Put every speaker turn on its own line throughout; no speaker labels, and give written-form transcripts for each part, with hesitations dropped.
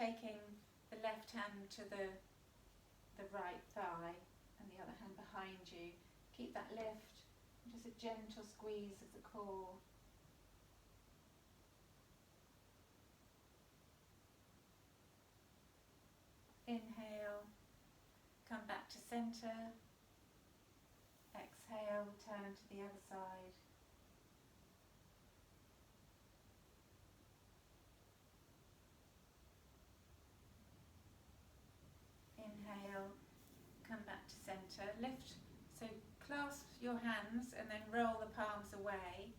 taking the left hand to the right thigh and the other hand behind you. Keep that lift, just a gentle squeeze of the core. Inhale, come back to centre. Exhale, turn to the other side. Inhale, come back to centre. Lift, so clasp your hands and then roll the palms away.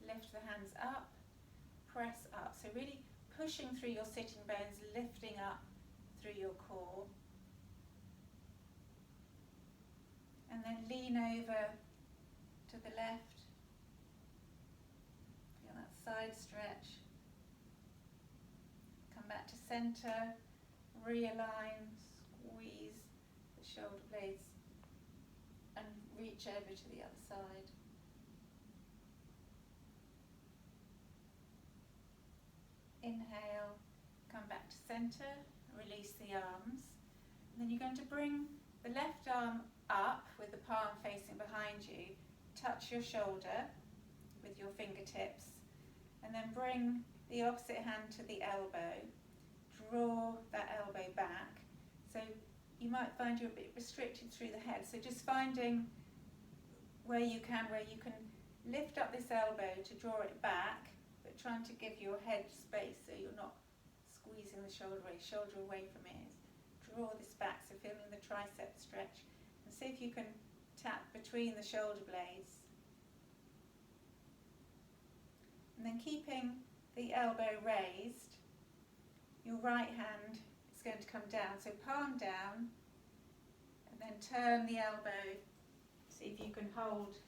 Lift the hands up, press up. So really pushing through your sitting bones, lifting up through your core. And then lean over to the left. Feel that side stretch. Come back to centre, realign, squeeze the shoulder blades and reach over to the other side. Inhale, come back to centre, release the arms. And then you're going to bring the left arm up with the palm facing behind you. Touch your shoulder with your fingertips. And then bring the opposite hand to the elbow. Draw that elbow back. So you might find you're a bit restricted through the head. So just finding where you can lift up this elbow to draw it back, but trying to give your head space so you're not squeezing the shoulder away from it. Draw this back, so feeling the tricep stretch. And see if you can tap between the shoulder blades. And then keeping the elbow raised, your right hand is going to come down. So palm down, and then turn the elbow. See if you can hold.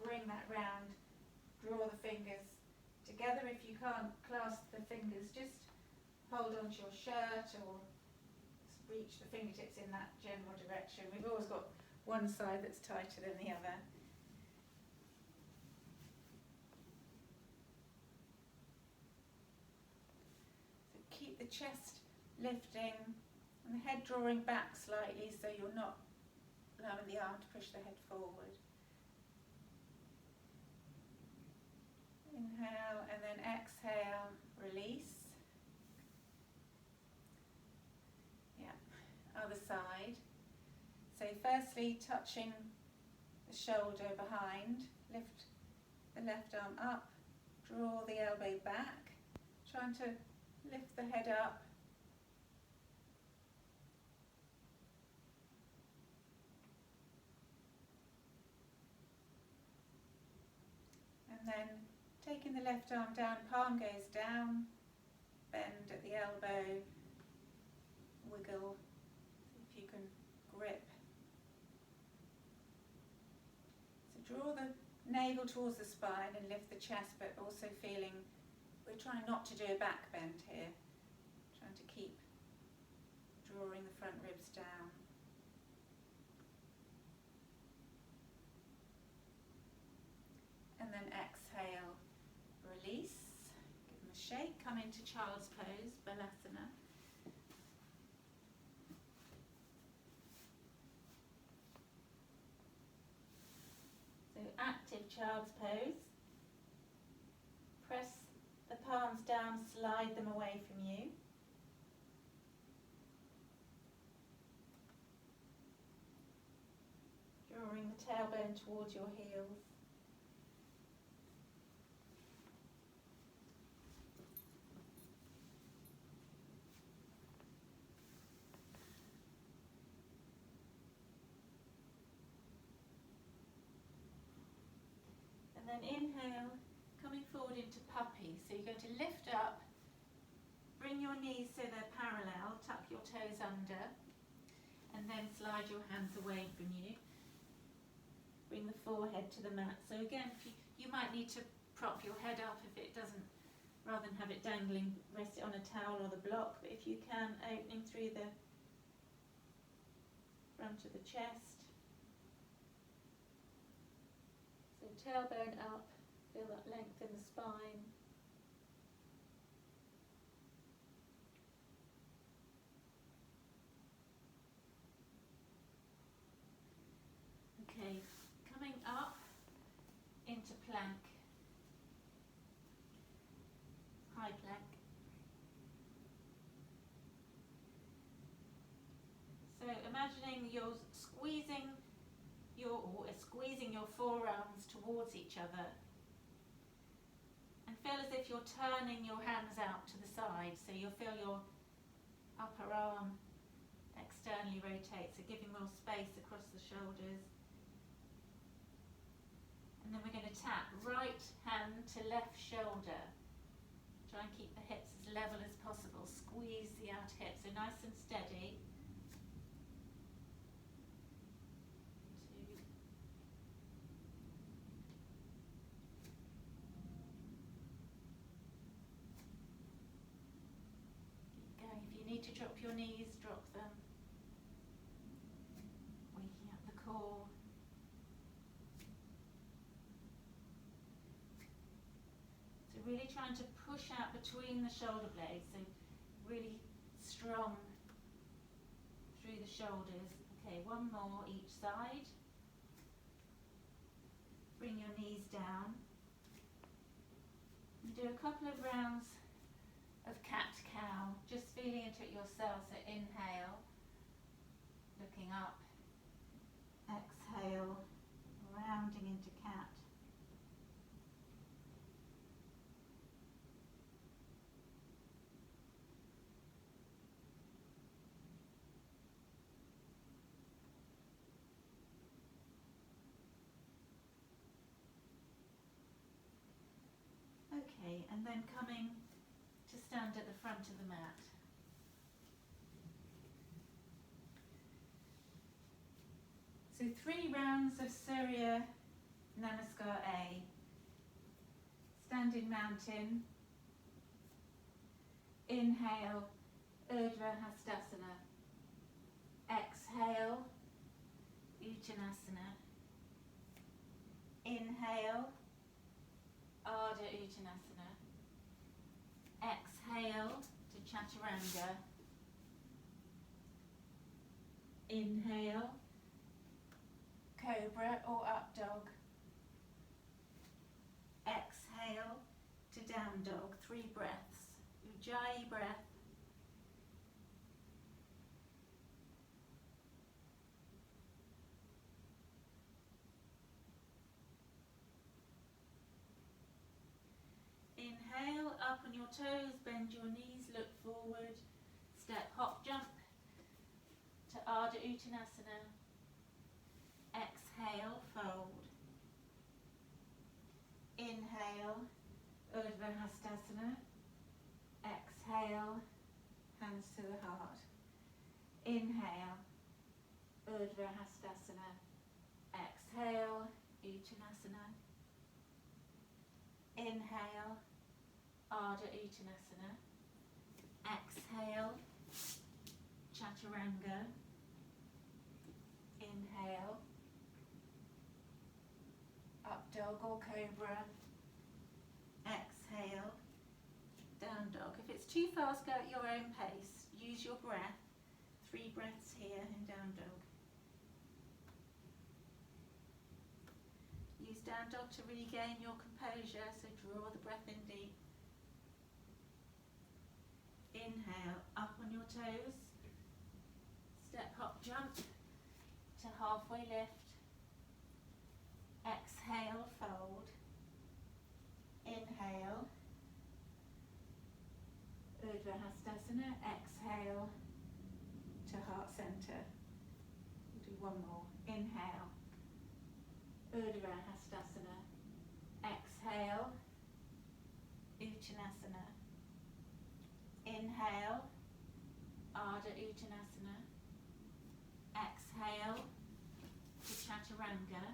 Bring that round. Draw the fingers together. If you can't clasp the fingers, just hold onto your shirt or reach the fingertips in that general direction. We've always got one side that's tighter than the other. So keep the chest lifting and the head drawing back slightly so you're not allowing the arm to push the head forward. Inhale and then exhale, release. Yeah, other side. So firstly, touching the shoulder behind, lift the left arm up, draw the elbow back, trying to lift the head up. And then taking the left arm down, palm goes down, bend at the elbow, wiggle, if you can grip. So draw the navel towards the spine and lift the chest, but also feeling, we're trying not to do a back bend here, trying to keep drawing the front ribs down. And then exhale, release, give them a shake, come into child's pose, Balasana. So active child's pose. Press the palms down, slide them away from you. Drawing the tailbone towards your heels. And then inhale, coming forward into puppy. So you're going to lift up, bring your knees so they're parallel, tuck your toes under, and then slide your hands away from you. Bring the forehead to the mat. So again, you might need to prop your head up if it doesn't, rather than have it dangling, rest it on a towel or the block, but if you can, opening through the front of the chest. So tailbone up, feel that length in the spine. side plank. So imagining you're squeezing your forearms towards each other, and feel as if you're turning your hands out to the side, so you'll feel your upper arm externally rotate, so giving more space across the shoulders. And then we're going to tap right hand to left shoulder. Try and keep the hips as level as possible. Squeeze the outer hips, so nice and steady. 2. Keep going. If you need to drop your knees, drop them. Waking up the core. So really trying to push out between the shoulder blades, so really strong through the shoulders. Okay, one more each side. Bring your knees down. And do a couple of rounds of cat-cow, just feeling into it yourself. So inhale, looking up. Exhale, rounding into cat. Okay, and then coming to stand at the front of the mat. So 3 rounds of Surya Namaskar A. Standing mountain. Inhale, Urdhva Hastasana. Exhale, Uttanasana. Inhale, Ardha Uttanasana. Exhale to Chaturanga. Inhale, Cobra or Up Dog. Exhale to Down Dog. 3 breaths. Ujjayi breath. Inhale, up on your toes, bend your knees, look forward, step, hop, jump to Ardha Uttanasana. Exhale, fold. Inhale, Urdhva Hastasana. Exhale, hands to the heart. Inhale, Urdhva Hastasana. Exhale, Uttanasana. Inhale, Ardha Uttanasana. Exhale, Chaturanga. Inhale, Up Dog or Cobra. Exhale, Down Dog. If it's too fast, go at your own pace. Use your breath. 3 breaths here in Down Dog. Use Down Dog to regain your composure, so draw the breath in deep. Inhale, up on your toes. Step, hop, jump to halfway lift. Exhale, fold. Inhale, Urdhva Hastasana. Exhale to heart center. We'll do one more. Inhale, Urdhva Hastasana. Exhale, Uttanasana. Inhale, Ardha Uttanasana. Exhale to Chaturanga.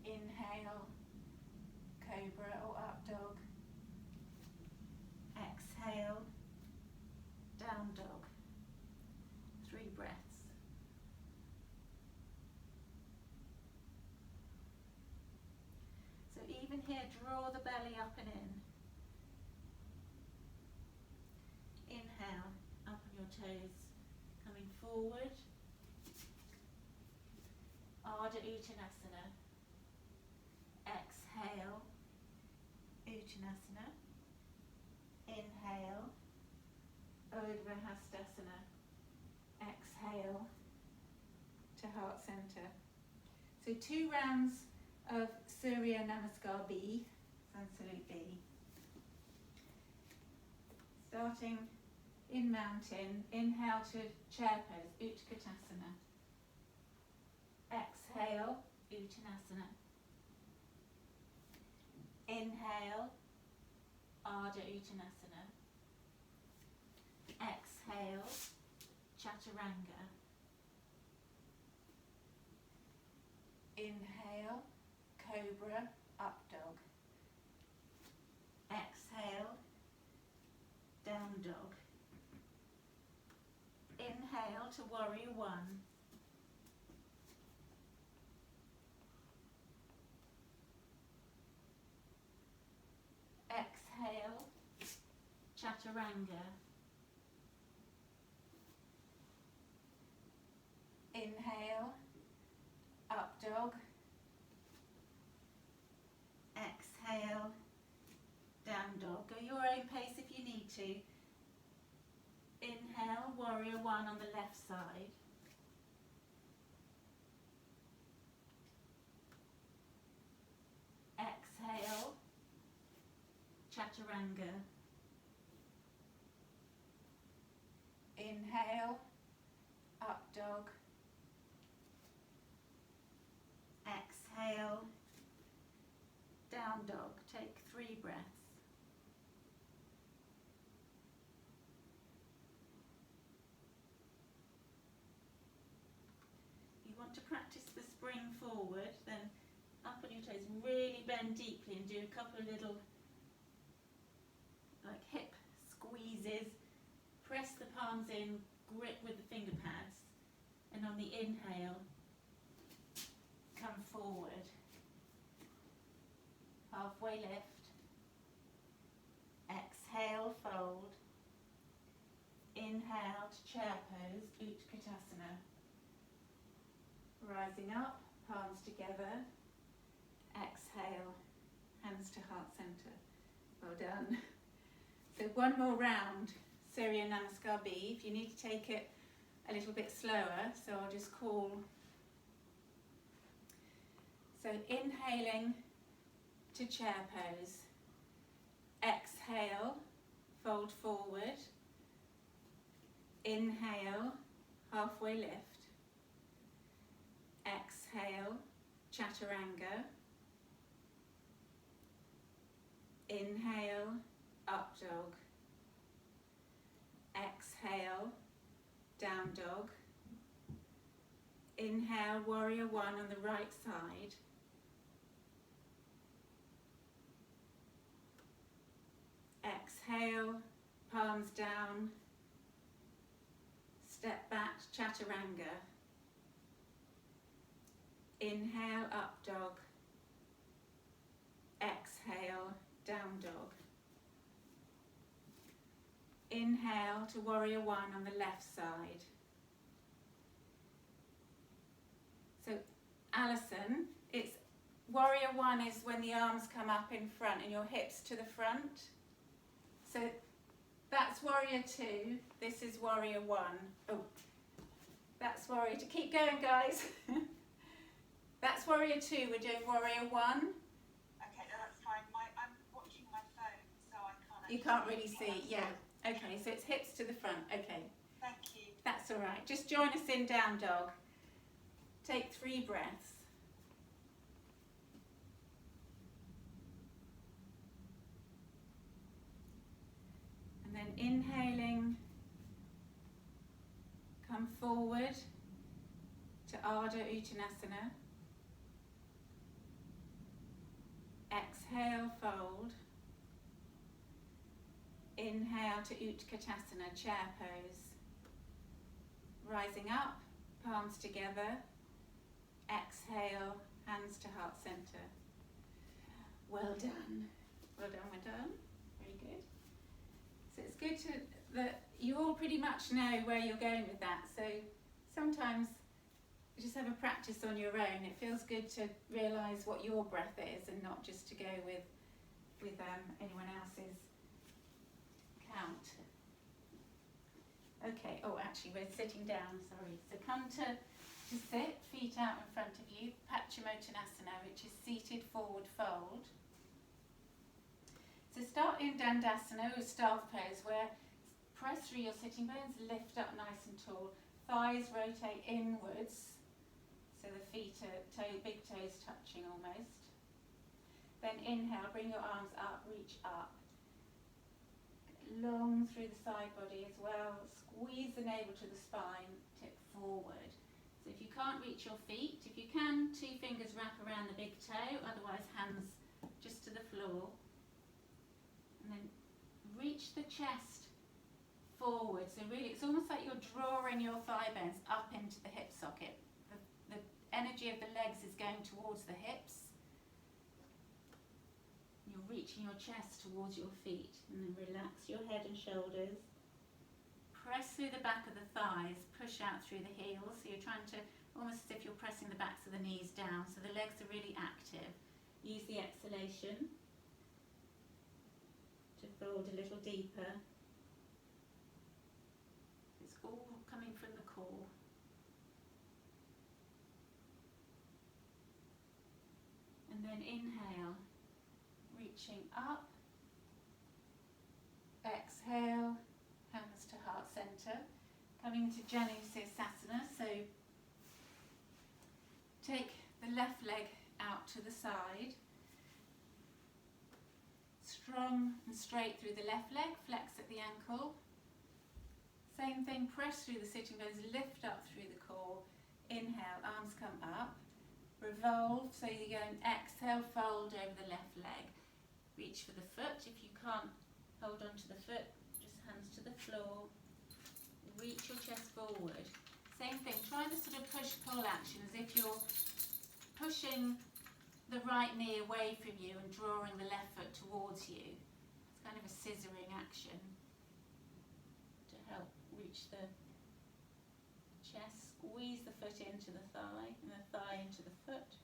Inhale, Cobra or Up Dog. Exhale, Down Dog. 3 breaths. So even here, draw the belly up and in. Inhale, up on your toes, coming forward. Ardha Uttanasana. Exhale, Uttanasana. Uttanasana. Inhale, Urdhva Hastasana. Exhale to heart center. So 2 rounds of Surya Namaskar B, Sun Salute B. Starting in mountain, inhale to chair pose, Utkatasana. Exhale, Uttanasana. Inhale, Ardha Uttanasana. Exhale, Chaturanga. Inhale, Cobra, Up Dog. Exhale, Down Dog. Inhale to Warrior One. Exhale, Chaturanga. Inhale, Up Dog. Exhale, Down Dog. Go your own pace if you need to. Inhale, Warrior One on the left side. Exhale, Chaturanga. Inhale, Up Dog. Exhale, Down Dog. Take 3 breaths. You want to practice the spring forward, then up on your toes, really bend deeply and do a couple of little like hip squeezes. Press the palms in, grip with the finger pads, and on the inhale, come forward. Halfway lift. Exhale, fold. Inhale to chair pose, Utkatasana. Rising up, palms together. Exhale, hands to heart center. Well done. So 1 more round, Surya Namaskar B. If you need to take it a little bit slower, so I'll just call. So inhaling to chair pose. Exhale, fold forward. Inhale, halfway lift. Exhale, Chaturanga. Inhale, Up Dog. Exhale, Down Dog. Inhale, Warrior One on the right side. Exhale, palms down. Step back, Chaturanga. Inhale, Up Dog. Exhale, Down Dog. Inhale to Warrior One on the left side. So Alison, it's Warrior One is when the arms come up in front and your hips to the front. So that's Warrior Two, this is Warrior One. Oh, that's Warrior Two. Keep going, guys. That's Warrior Two, we're doing Warrior One.
Okay, no, that's fine. I'm watching my phone, so I can't.
You can't really see, yeah. Okay, so it's hips to the front, okay.
Thank you.
That's all right. Just join us in Down Dog. Take 3 breaths. And then inhaling, come forward to Ardha Uttanasana. Exhale, fold. Inhale to Utkatasana, chair pose. Rising up, palms together. Exhale, hands to heart center. Well done. Well done, well done. Very good. So it's good that you all pretty much know where you're going with that. So sometimes you just have a practice on your own. It feels good to realise what your breath is and not just to go with with anyone else's count. Okay, oh actually we're sitting down, sorry. So come to sit, feet out in front of you, Paschimottanasana, which is seated forward fold. So start in Dandasana, or staff pose, where press through your sitting bones, lift up nice and tall, thighs rotate inwards, so the feet are big toes touching almost. Then inhale, bring your arms up, reach up. Long through the side body as well. Squeeze the navel to the spine, tip forward. So if you can't reach your feet, if you can, 2 fingers wrap around the big toe, otherwise hands just to the floor. And then reach the chest forward. So really, it's almost like you're drawing your thigh bones up into the hip socket. The energy of the legs is going towards the hips. You're reaching your chest towards your feet, and then relax your head and shoulders. Press through the back of the thighs, push out through the heels. So you're trying to, almost as if you're pressing the backs of the knees down, so the legs are really active. Use the exhalation to fold a little deeper. It's all coming from the core. And then inhale, reaching up. Exhale, hands to heart center. Coming to Janu Sirsasana, so take the left leg out to the side. Strong and straight through the left leg, flex at the ankle. Same thing, press through the sitting bones, lift up through the core. Inhale, arms come up. Revolve, so you go and exhale, fold over the left leg. Reach for the foot. If you can't hold on to the foot, just hands to the floor. Reach your chest forward. Same thing, try the sort of push-pull action as if you're pushing the right knee away from you and drawing the left foot towards you. It's kind of a scissoring action to help reach the chest. Squeeze the foot into the thigh and the thigh into the foot.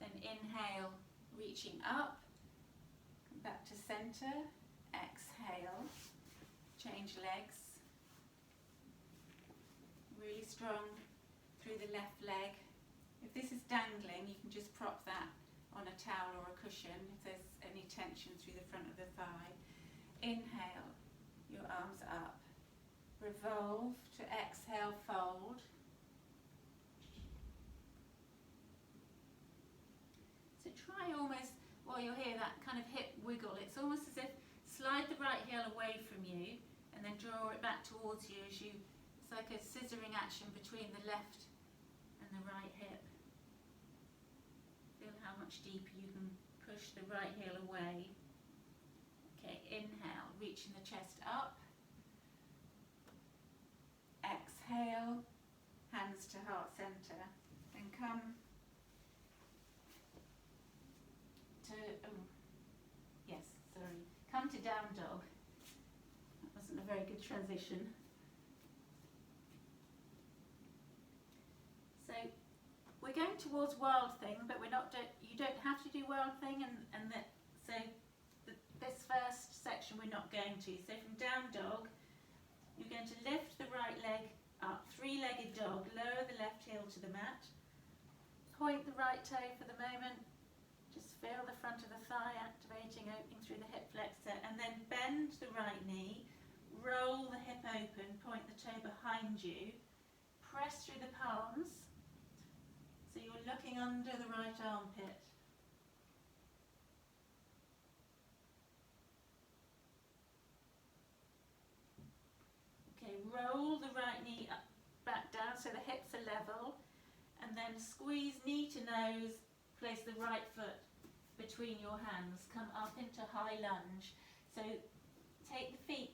Then inhale, reaching up. Come back to center. Exhale. Change legs. Really strong through the left leg. If this is dangling, you can just prop that on a towel or a cushion if there's any tension through the front of the thigh. Inhale, your arms up. Revolve to exhale, fold. So try almost, while you're here, that kind of hip wiggle. It's almost as if slide the right heel away from you and then draw it back towards you as you, it's like a scissoring action between the left and the right hip. Feel how much deeper you can push the right heel away. Okay, inhale, reaching the chest up. Exhale, hands to heart center. Then come to, come to down dog. That wasn't a very good transition. So we're going towards Wild Thing, but we're not. You don't have to do Wild Thing, this first section we're not going to. So from down dog, you're going to lift the right leg up, 3-legged dog. Lower the left heel to the mat. Point the right toe for the moment. Just feel the front of the thigh activating, opening through the hip flexor, and then bend the right knee. Roll the hip open. Point the toe behind you. Press through the palms. So you're looking under the right armpit. Okay, roll the right knee up, back down so the hips are level, and then squeeze knee to nose, place the right foot between your hands, come up into high lunge. So take the feet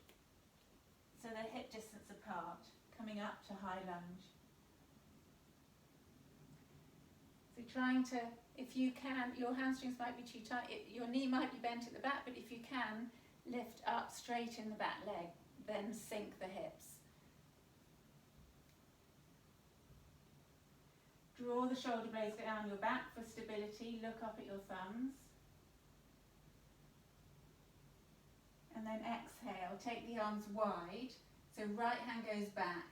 so they're hip distance apart, coming up to high lunge. So trying to, if you can, your hamstrings might be too tight, your knee might be bent at the back, but if you can, lift up, straighten the back leg, then sink the hips. Draw the shoulder blades down your back for stability, look up at your thumbs. And then exhale, take the arms wide, so right hand goes back,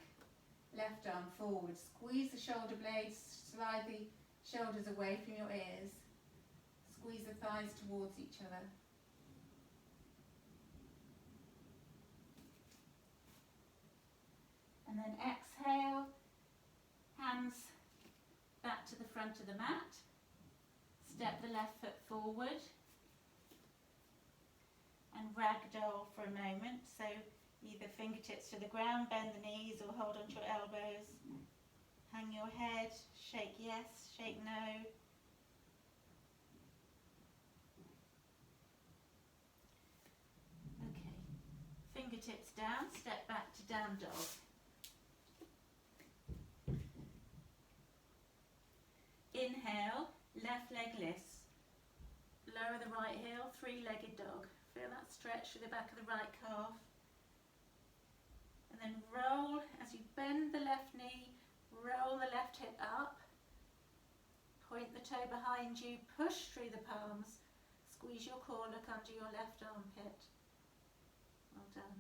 left arm forward, squeeze the shoulder blades, slide the shoulders away from your ears, squeeze the thighs towards each other. And then exhale, hands back to the front of the mat, step the left foot forward and ragdoll for a moment, so either fingertips to the ground, bend the knees or hold onto your elbows, hang your head, shake yes, shake no. Okay, fingertips down, step back to down dog. Inhale, left leg lifts, lower the right heel, three-legged dog. Feel that stretch through the back of the right calf. And then roll, as you bend the left knee, roll the left hip up, point the toe behind you, push through the palms, squeeze your core, look under your left armpit. Well done.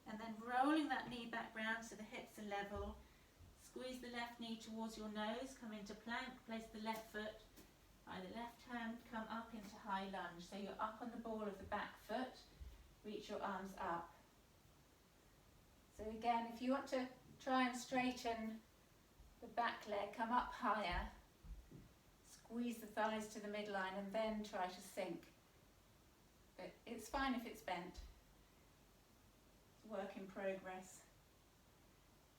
And then rolling that knee back round so the hips are level, squeeze the left knee towards your nose, come into plank, place the left foot by the left hand, come up into high lunge. So you're up on the ball of the back foot, reach your arms up. So again, if you want to try and straighten the back leg, come up higher, squeeze the thighs to the midline and then try to sink. But it's fine if it's bent. It's work in progress.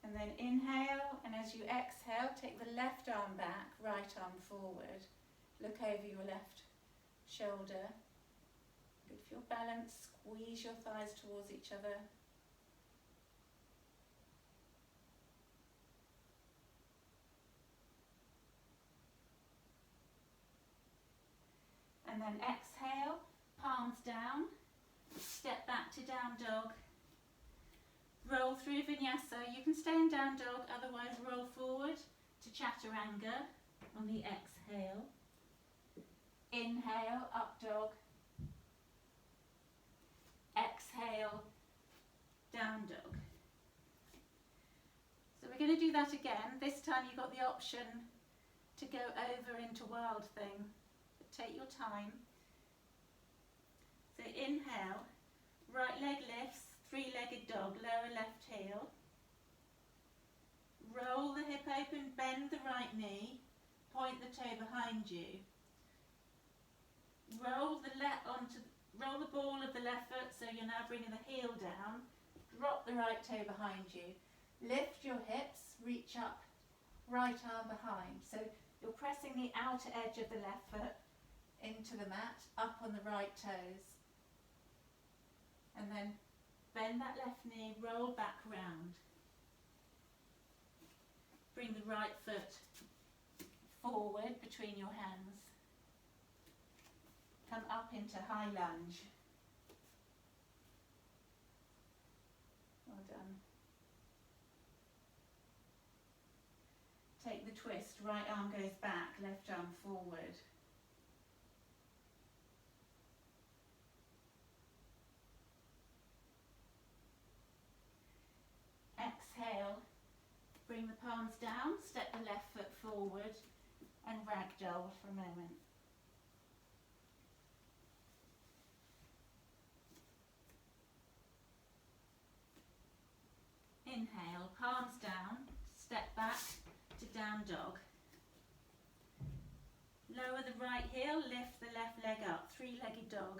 And then inhale, and as you exhale, take the left arm back, right arm forward. Look over your left shoulder. Good for your balance. Squeeze your thighs towards each other. And then exhale, palms down, step back to down dog. Roll through vinyasa. You can stay in down dog, otherwise roll forward to chaturanga on the exhale. Inhale, up dog. Exhale, down dog. So we're going to do that again. This time you've got the option to go over into wild thing. But take your time. So inhale, right leg lifts, three-legged dog, lower left heel. Roll the hip open, bend the right knee, point the toe behind you. Roll the ball of the left foot, so you're now bringing the heel down. Drop the right toe behind you. Lift your hips, reach up, right arm behind. So you're pressing the outer edge of the left foot into the mat, up on the right toes. And then bend that left knee, roll back round. Bring the right foot forward between your hands. Come up into high lunge. Well done. Take the twist, right arm goes back, left arm forward. Exhale, bring the palms down, step the left foot forward and ragdoll for a moment. Inhale, palms down, step back to down dog. Lower the right heel, lift the left leg up, three-legged dog.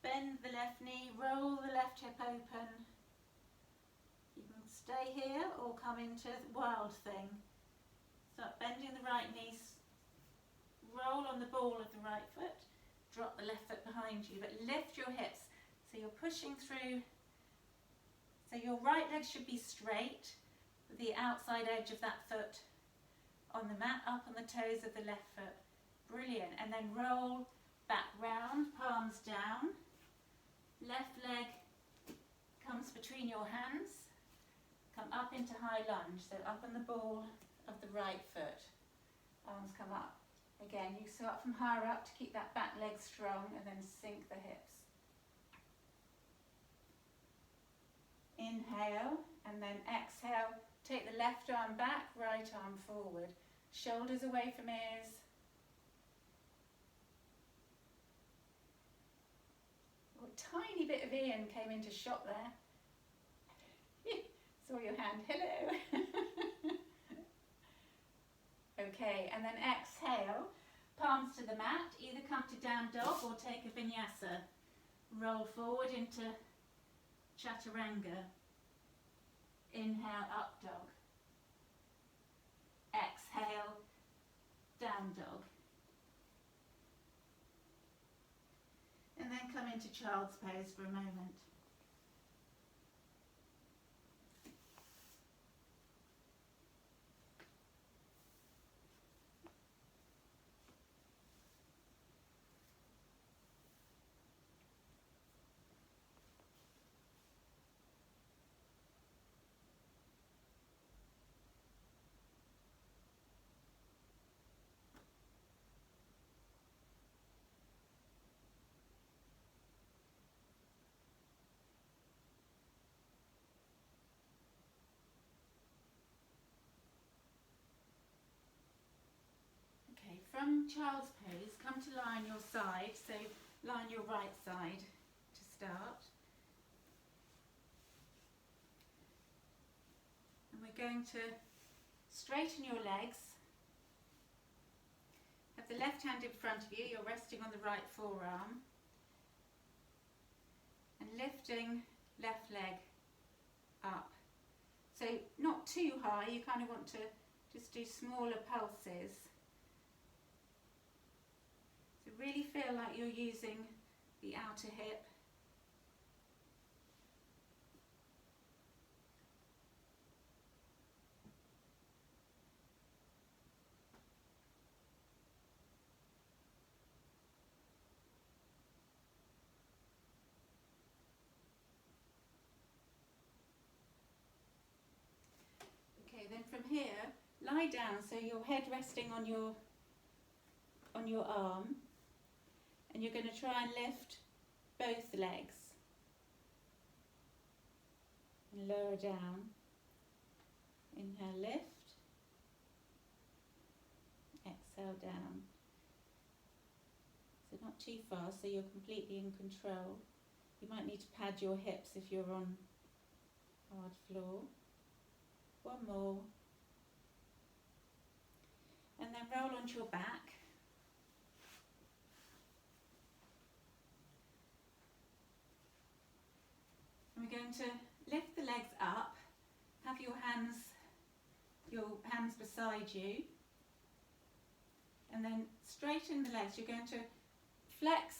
Bend the left knee, roll the left hip open. You can stay here or come into wild thing. Start bending the right knee, roll on the ball of the right foot, drop the left foot behind you, but lift your hips so you're pushing through. So your right leg should be straight with the outside edge of that foot on the mat, up on the toes of the left foot. Brilliant. And then roll back round, palms down. Left leg comes between your hands. Come up into high lunge, so up on the ball of the right foot. Arms come up. Again, you start from higher up to keep that back leg strong and then sink the hips. Inhale and then exhale. Take the left arm back, right arm forward. Shoulders away from ears. A tiny bit of Ian came into shot there. Saw your hand. Hello. Okay, and then exhale. Palms to the mat. Either come to down dog or take a vinyasa. Roll forward into chaturanga. Inhale, up dog. Exhale, down dog. And then come into child's pose for a moment. From child's pose, come to lie on your side, so lie on your right side to start. And we're going to straighten your legs. Have the left hand in front of you, you're resting on the right forearm. And lifting left leg up. So not too high, you kind of want to just do smaller pulses. So really feel like you're using the outer hip. Okay, then from here, lie down so your head resting on your arm. And you're going to try and lift both legs. And lower down. Inhale, lift. Exhale, down. So not too fast, so you're completely in control. You might need to pad your hips if you're on hard floor. One more. And then roll onto your back. We're going to lift the legs up, have your hands beside you, and then straighten the legs. You're going to flex,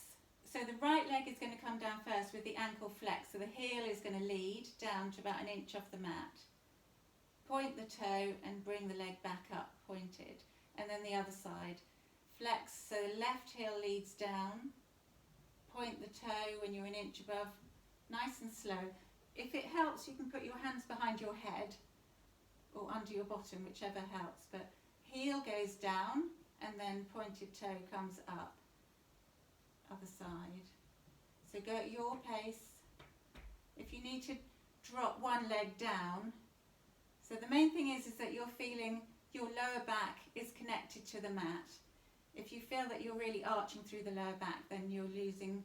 so the right leg is going to come down first with the ankle flex, so the heel is going to lead down to about 1 inch off the mat. Point the toe and bring the leg back up, pointed, and then the other side. Flex, so the left heel leads down, point the toe when you're 1 inch above. Nice and slow. If it helps, you can put your hands behind your head or under your bottom, whichever helps. But heel goes down and then pointed toe comes up. Other side. So go at your pace. If you need to drop one leg down. So the main thing is that you're feeling your lower back is connected to the mat. If you feel that you're really arching through the lower back, then you're losing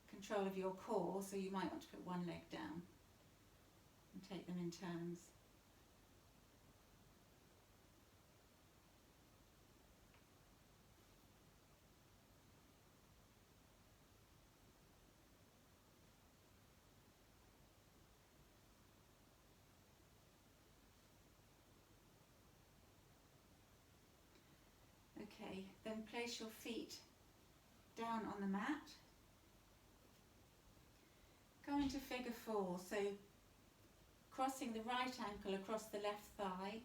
control of your core, so you might want to put one leg down and take them in turns. Okay, then place your feet down on the mat. Go into figure 4, so crossing the right ankle across the left thigh.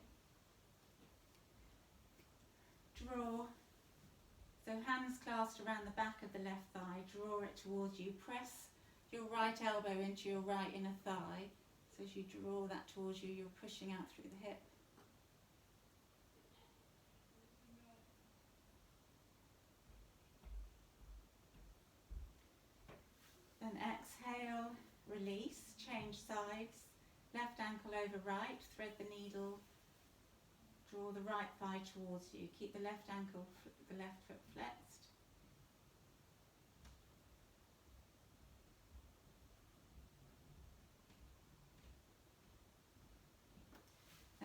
Draw, so hands clasped around the back of the left thigh, draw it towards you. Press your right elbow into your right inner thigh. So as you draw that towards you, you're pushing out through the hip. And exhale, release, change sides, left ankle over right, thread the needle, draw the right thigh towards you, keep the left ankle, the left foot flexed.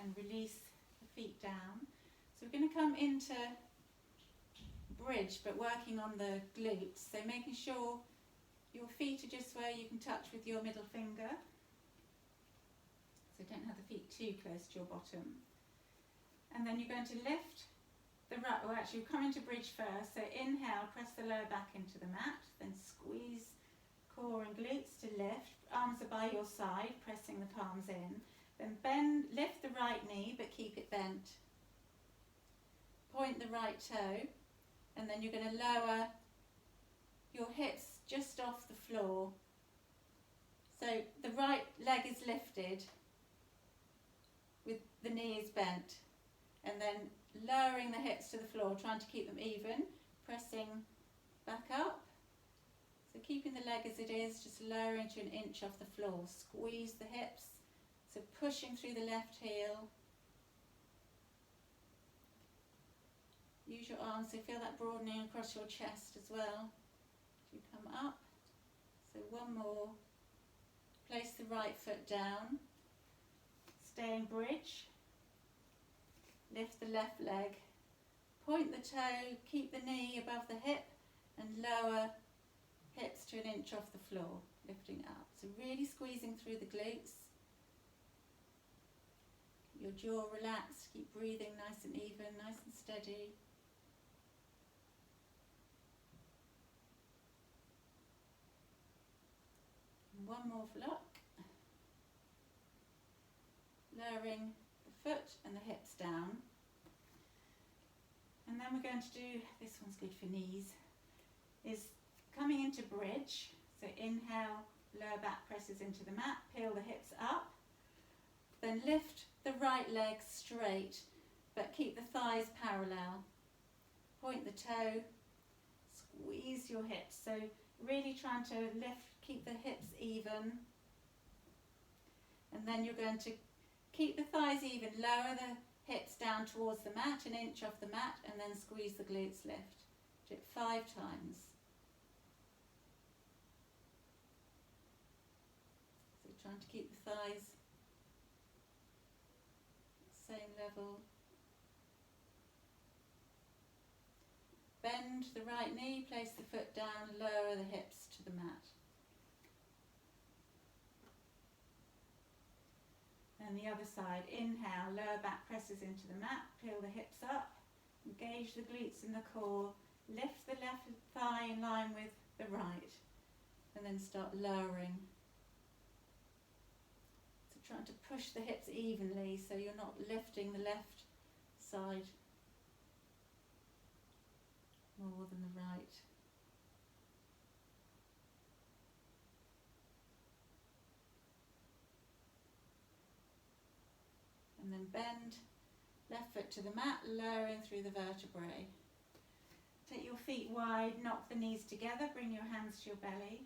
And release the feet down. So we're going to come into bridge, but working on the glutes, so making sure your feet are just where you can touch with your middle finger, so don't have the feet too close to your bottom. And then you're going to lift the right, or actually come into bridge first, so inhale, press the lower back into the mat, then squeeze core and glutes to lift, arms are by your side, pressing the palms in, then bend, lift the right knee but keep it bent, point the right toe, and then you're going to lower your hips just off the floor, so the right leg is lifted with the knee is bent, and then lowering the hips to the floor, trying to keep them even, pressing back up, so keeping the leg as it is, just lowering to an inch off the floor, squeeze the hips, so pushing through the left heel, use your arms, so feel that broadening across your chest as well as you come up. So one more, place the right foot down, stay in bridge, lift the left leg, point the toe, keep the knee above the hip and lower hips to an inch off the floor, lifting up. So really squeezing through the glutes, your jaw relaxed, keep breathing nice and even, nice and steady. And one more block, lowering the foot and the hips down. And then we're going to do, this one's good for knees, is coming into bridge. So inhale, lower back presses into the mat, peel the hips up, then lift the right leg straight, but keep the thighs parallel. Point the toe, squeeze your hips. So really trying to lift, keep the hips even. And then you're going to keep the thighs even, lower the hips down towards the mat, an inch off the mat, and then squeeze the glutes lift. Do it 5 times. So trying to keep the thighs same level. Bend the right knee, place the foot down, lower the hips to the mat. And the other side, inhale, lower back presses into the mat, peel the hips up, engage the glutes in the core, lift the left thigh in line with the right, and then start lowering. So trying to push the hips evenly so you're not lifting the left side more than the right. And then bend, left foot to the mat, lowering through the vertebrae. Take your feet wide, knock the knees together, bring your hands to your belly.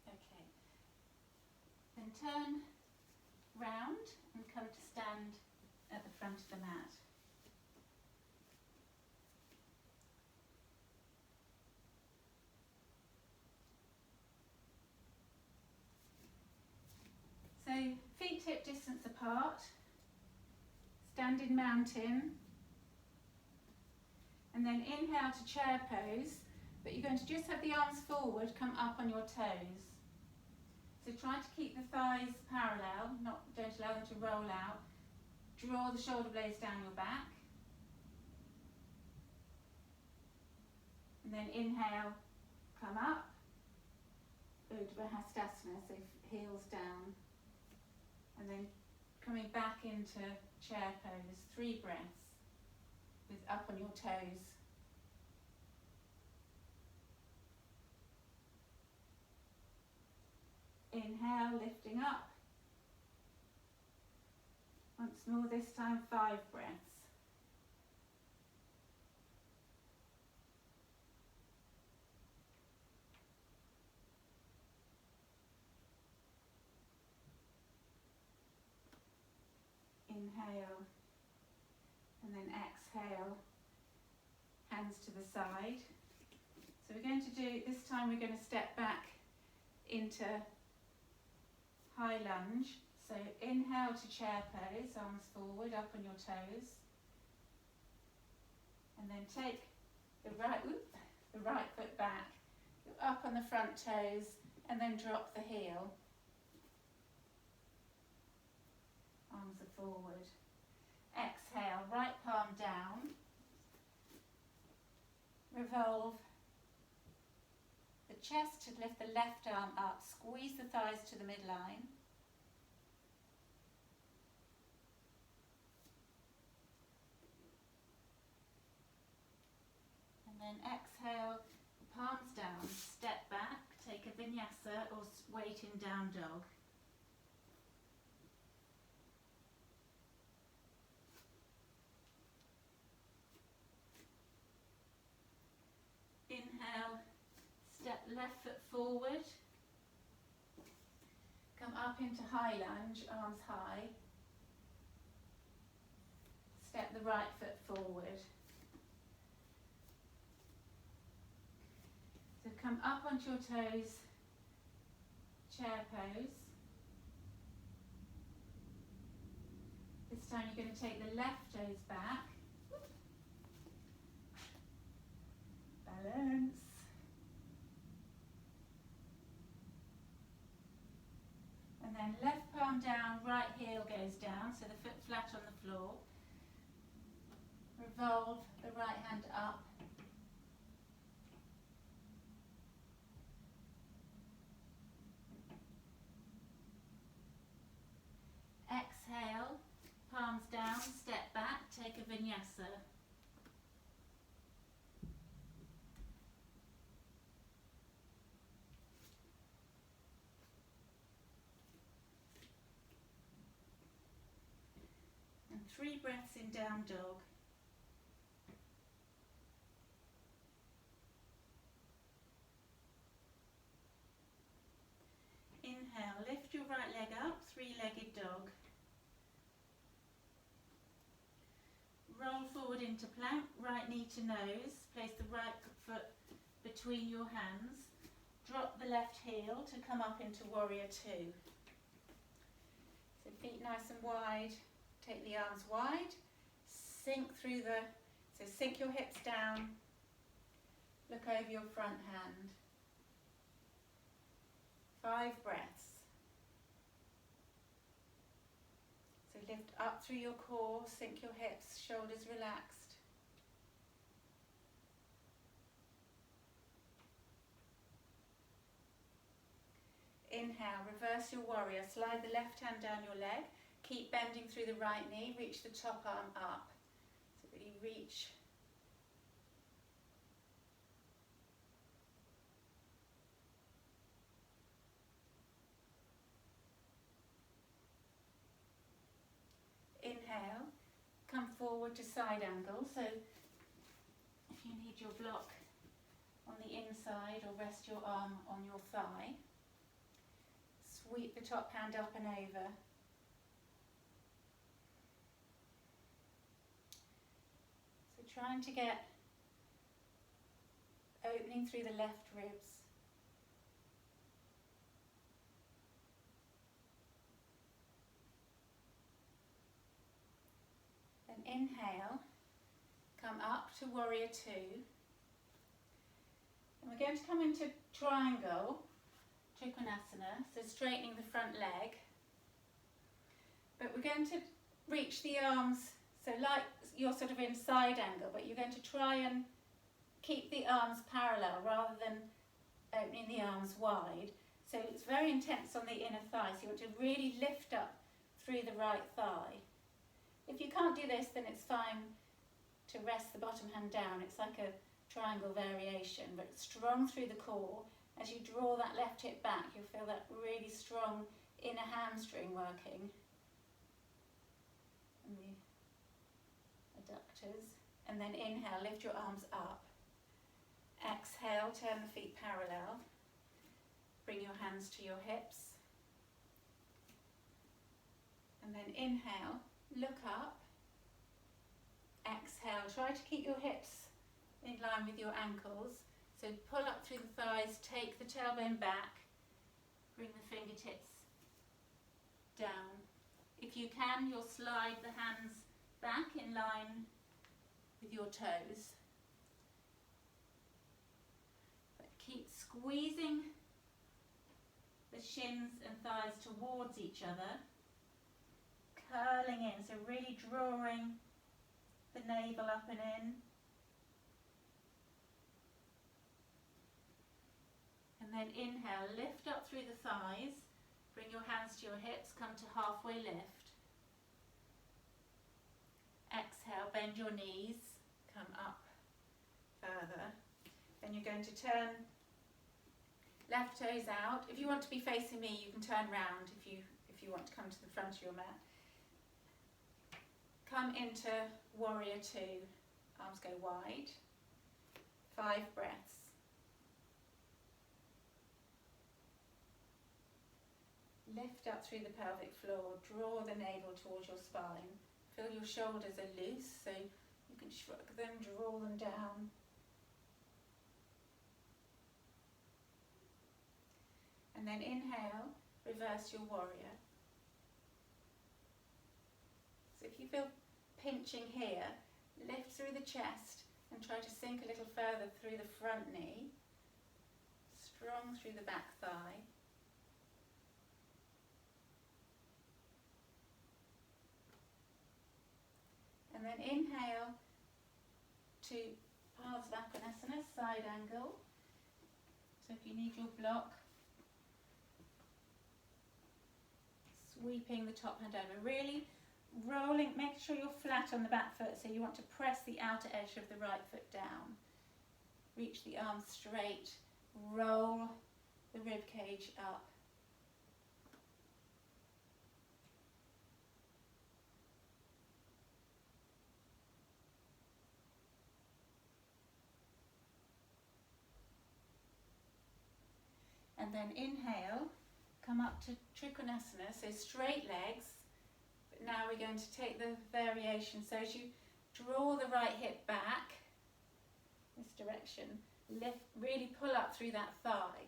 Okay. Then turn round and come to stand at the front of the mat. So feet hip distance apart, standing mountain, and then inhale to chair pose, but you're going to just have the arms forward, come up on your toes. So try to keep the thighs parallel, don't allow them to roll out. Draw the shoulder blades down your back. And then inhale, come up. Urdhva-hastasana, so heels down. And then coming back into chair pose, 3 breaths with up on your toes. Inhale, lifting up. Once more, this time 5 breaths. Inhale, and then exhale, hands to the side. So we're going to do, this time we're going to step back into high lunge. So inhale to chair pose, arms forward, up on your toes. And then take the right foot back, go up on the front toes, and then drop the heel. Arms are forward. Exhale, right palm down. Revolve the chest to lift the left arm up. Squeeze the thighs to the midline. And then exhale, palms down, step back, take a vinyasa or weight in down dog. Inhale, step left foot forward, come up into high lunge, arms high, step the right foot forward. So come up onto your toes, chair pose. This time you're going to take the left toes back. Balance. And then left palm down, right heel goes down, so the foot flat on the floor. Revolve the right hand up. Exhale, palms down, step back, take a vinyasa. And 3 breaths in down dog. Inhale, lift your right leg up, 3-legged dog. Roll forward into plank, right knee to nose. Place the right foot between your hands. Drop the left heel to come up into warrior 2. So feet nice and wide. Take the arms wide. Sink through the, so sink your hips down. Look over your front hand. 5 breaths. So lift up through your core, sink your hips, shoulders relaxed. Inhale, reverse your warrior, slide the left hand down your leg, keep bending through the right knee, reach the top arm up. So really reach. Inhale, come forward to side angle. So if you need your block on the inside or rest your arm on your thigh, sweep the top hand up and over. So trying to get opening through the left ribs. Inhale, come up to warrior 2, and we're going to come into triangle, Trikonasana, so straightening the front leg, but we're going to reach the arms, so like you're sort of in side angle, but you're going to try and keep the arms parallel rather than opening the arms wide, so it's very intense on the inner thigh, so you want to really lift up through the right thigh. If you can't do this, then it's fine to rest the bottom hand down. It's like a triangle variation, but strong through the core as you draw that left hip back, you'll feel that really strong inner hamstring working. And the adductors. And then inhale, lift your arms up. Exhale, turn the feet parallel. Bring your hands to your hips. And then inhale, look up. Exhale, try to keep your hips in line with your ankles. So pull up through the thighs, take the tailbone back, bring the fingertips down. If you can, you'll slide the hands back in line with your toes. But keep squeezing the shins and thighs towards each other, curling in, so really drawing the navel up and in. And then inhale, lift up through the thighs, bring your hands to your hips, come to halfway lift. Exhale, bend your knees, come up further. Then you're going to turn left toes out. If you want to be facing me, you can turn round if you want to come to the front of your mat. Come into warrior two, arms go wide. 5 breaths. Lift up through the pelvic floor, draw the navel towards your spine. Feel your shoulders are loose, so you can shrug them, draw them down. And then inhale, reverse your warrior. So if you feel pinching here, lift through the chest and try to sink a little further through the front knee, strong through the back thigh. And then inhale to Parsvakonasana, side angle. So if you need your block, sweeping the top hand over, really rolling, make sure you're flat on the back foot, so you want to press the outer edge of the right foot down. Reach the arms straight, roll the rib cage up. And then inhale, come up to Trikonasana, so straight legs. But now we're going to take the variation. So as you draw the right hip back, this direction, lift, really pull up through that thigh,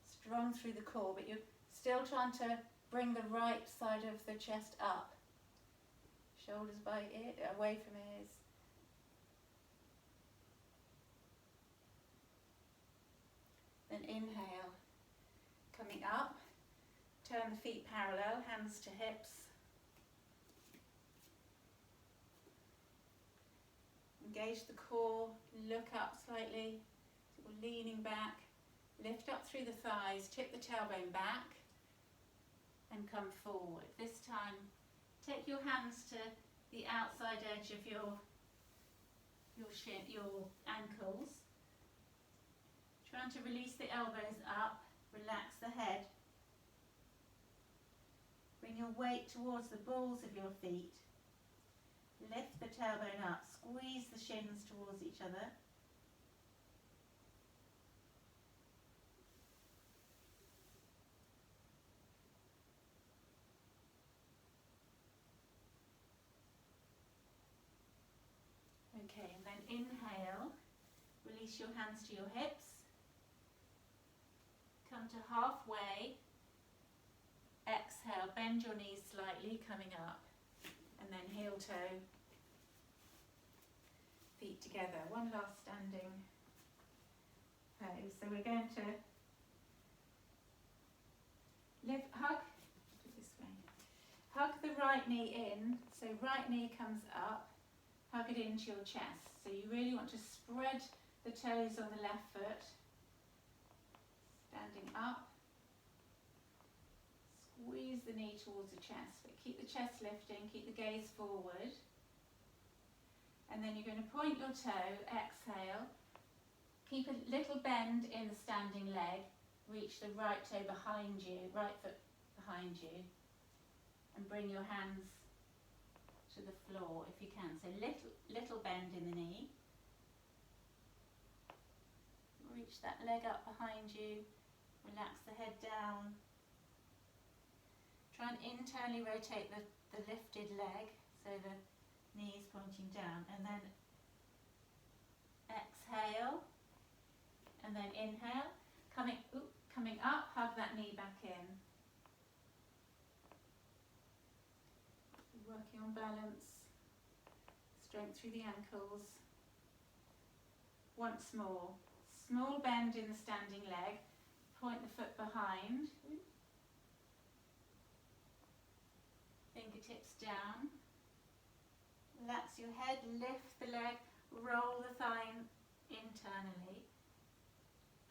strong through the core, but you're still trying to bring the right side of the chest up. Shoulders by ear, away from ears. Then inhale, coming up, turn the feet parallel, hands to hips. Engage the core, look up slightly, so we're leaning back, lift up through the thighs, tip the tailbone back and come forward. This time, take your hands to the outside edge of your ankles. Trying to release the elbows up, relax the head. Bring your weight towards the balls of your feet. Lift the tailbone up, squeeze the shins towards each other. Okay, and then inhale, release your hands to your hips. Come to halfway. Exhale, bend your knees slightly, coming up. And then heel toe, feet together. One last standing pose. So we're going to hug this way. Hug the right knee in. So right knee comes up. Hug it into your chest. So you really want to spread the toes on the left foot. Standing up. Squeeze the knee towards the chest, but keep the chest lifting, keep the gaze forward. And then you're going to point your toe, exhale. Keep a little bend in the standing leg, reach the right toe behind you, right foot behind you, and bring your hands to the floor if you can. So little bend in the knee. Reach that leg up behind you, relax the head down. Try and internally rotate the lifted leg so the knee is pointing down, and then exhale, and then inhale, coming up, hug that knee back in. Working on balance, strength through the ankles. Once more, small bend in the standing leg, point the foot behind, fingertips down, relax your head, lift the leg, roll the thigh internally,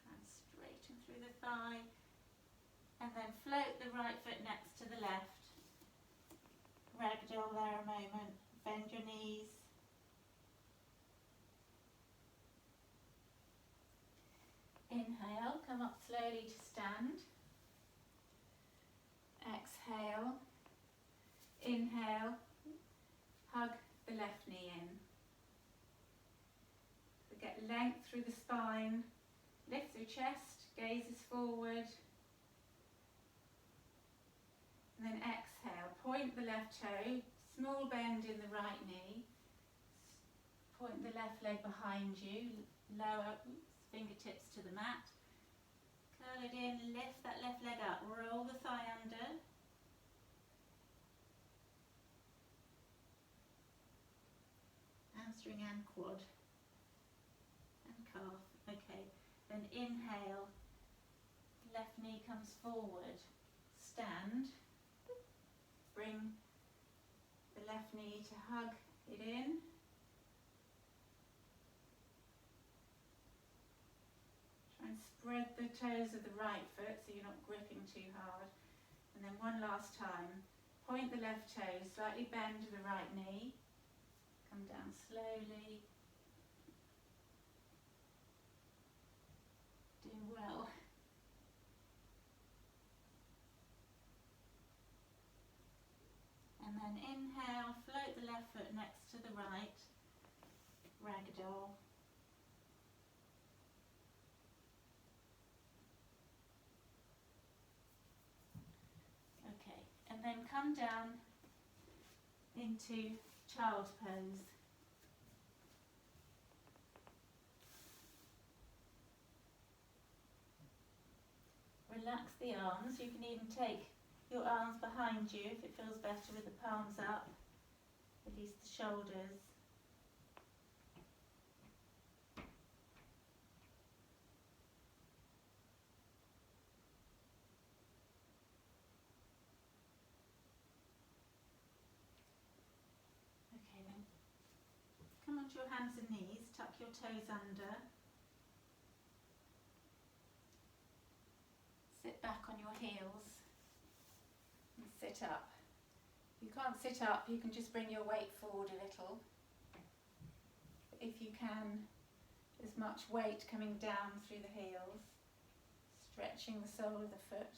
try and straighten through the thigh, and then float the right foot next to the left. Ragdoll there a moment, bend your knees. Inhale, come up slowly to stand. Exhale, inhale, hug the left knee in. So get length through the spine, lift the chest, gazes forward. And then exhale, point the left toe, small bend in the right knee, point the left leg behind you, lower, fingertips to the mat, curl it in, lift that left leg up, roll the thigh under, hamstring and quad, and calf. Okay, then inhale, left knee comes forward, stand, bring the left knee to hug it in. Try and spread the toes of the right foot so you're not gripping too hard. And then one last time, point the left toe, slightly bend the right knee, come down slowly. Doing well. And then inhale, float the left foot next to the right, ragdoll. Okay, and then come down into child's pose. Relax the arms. You can even take your arms behind you if it feels better with the palms up. Release the shoulders. Okay then. Come onto your hands and knees, tuck your toes under. Sit back on your heels and sit up. If you can't sit up, you can just bring your weight forward a little. If you can, as much weight coming down through the heels, stretching the sole of the foot.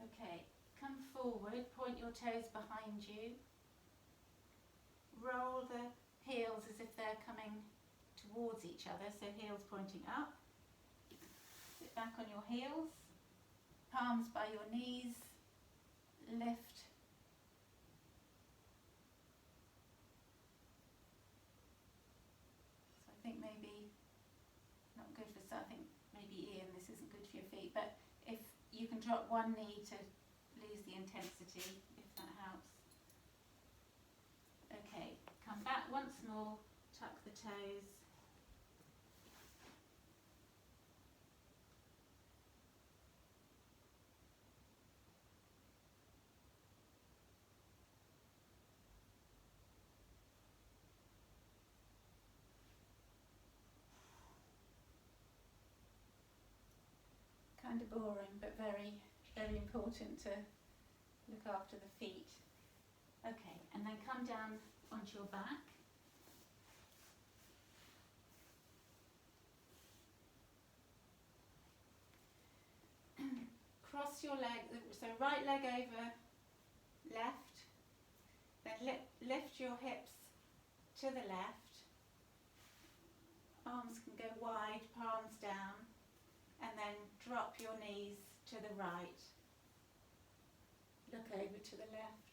Okay, come forward, point your toes behind you. Roll the heels as if they're coming towards each other, so heels pointing up. Sit back on your heels, palms by your knees, lift. So I think maybe, not good for some, I think maybe Ian, this isn't good for your feet, but if you can drop one knee to lose the intensity, if that helps. Okay, come back once more, tuck the toes. Kind of boring, but very, very important to look after the feet. Okay, and then come down onto your back. Cross your leg, so right leg over left, then lift your hips to the left, arms can go wide, palms down, and then drop your knees to the right, look over to the left.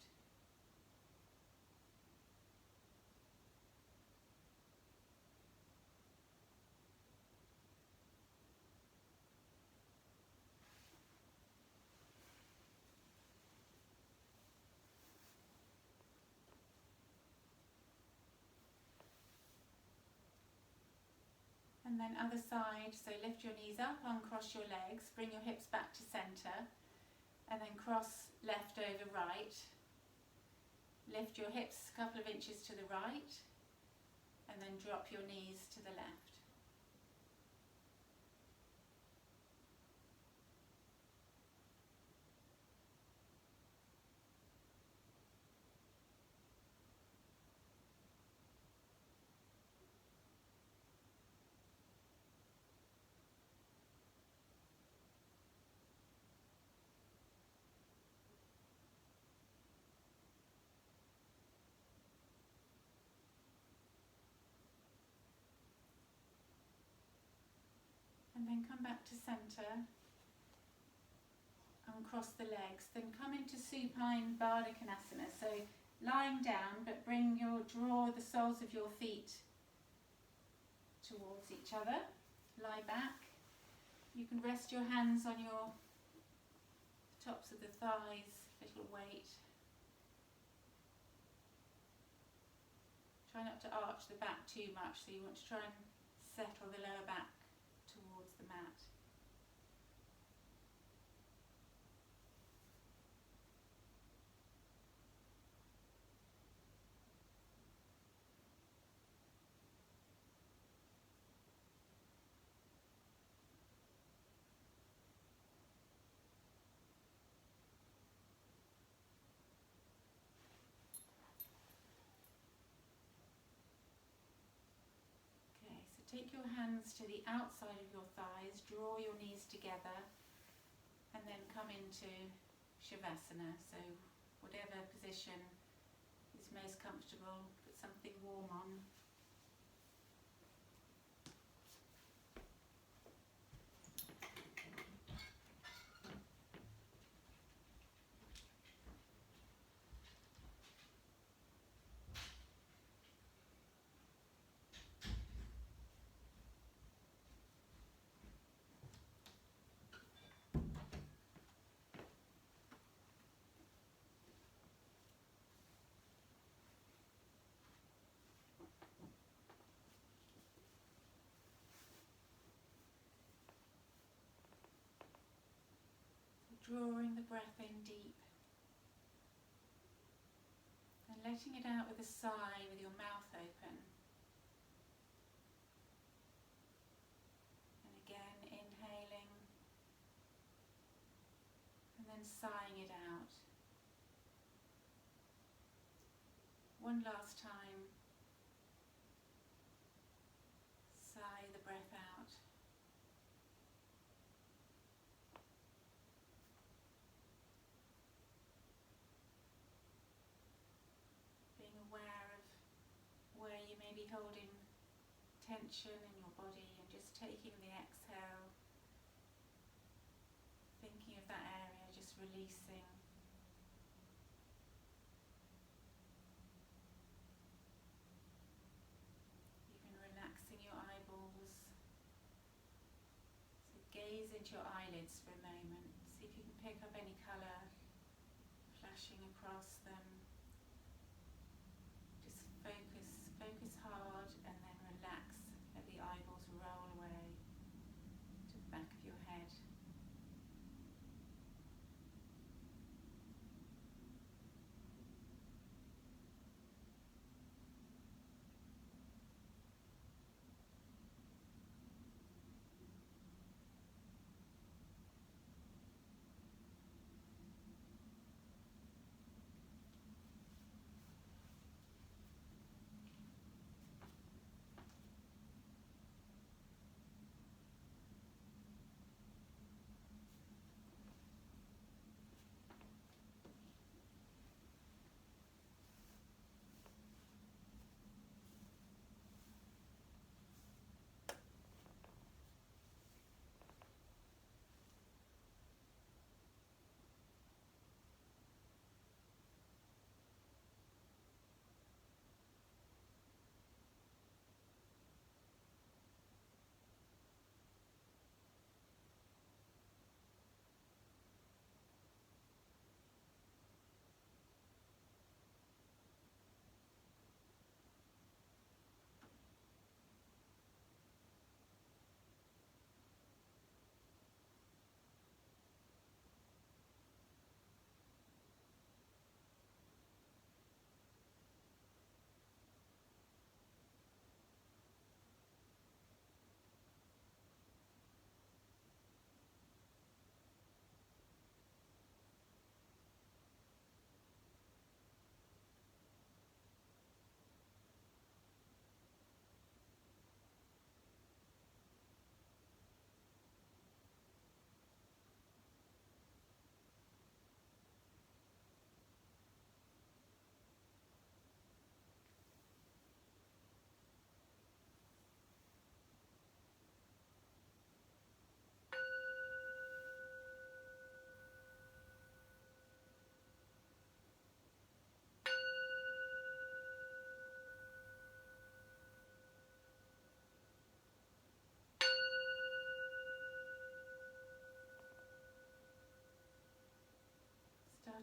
And then other side, so lift your knees up, uncross your legs, bring your hips back to centre, and then cross left over right. Lift your hips a couple of inches to the right, and then drop your knees to the left. And then come back to centre, uncross the legs, then come into supine Baddha Konasana. So lying down, but draw the soles of your feet towards each other. Lie back. You can rest your hands on your tops of the thighs, little weight. Try not to arch the back too much, so you want to try and settle the lower back towards the mat. Okay, so take your hands to the outside of your thighs, draw your knees together, and then come into Shavasana. So whatever position is most comfortable, put something warm on. Drawing the breath in deep and letting it out with a sigh with your mouth open. And again inhaling and then sighing it out. One last time. Sigh the breath out. Aware of where you may be holding tension in your body and just taking the exhale, thinking of that area, just releasing. Even relaxing your eyeballs. So gaze into your eyelids for a moment. See if you can pick up any colour flashing across them. Focus hard and then relax. Let the eyeballs roll away to the back of your head.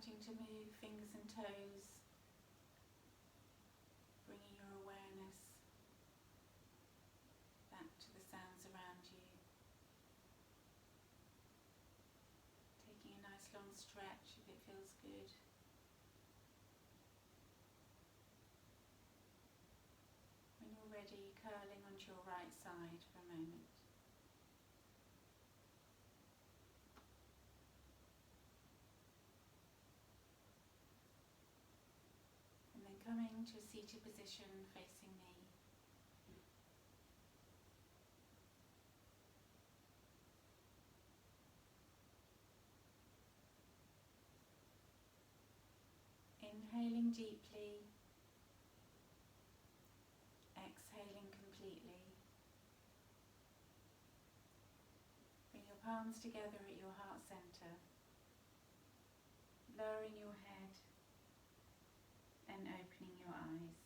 starting to move fingers and toes, bringing your awareness back to the sounds around you. Taking a nice long stretch if it feels good. When you're ready, curling onto your right side for a moment. And then coming to a seated position facing me. Inhaling deeply, exhaling completely. Bring your palms together at your heart center, lowering your head and opening your eyes.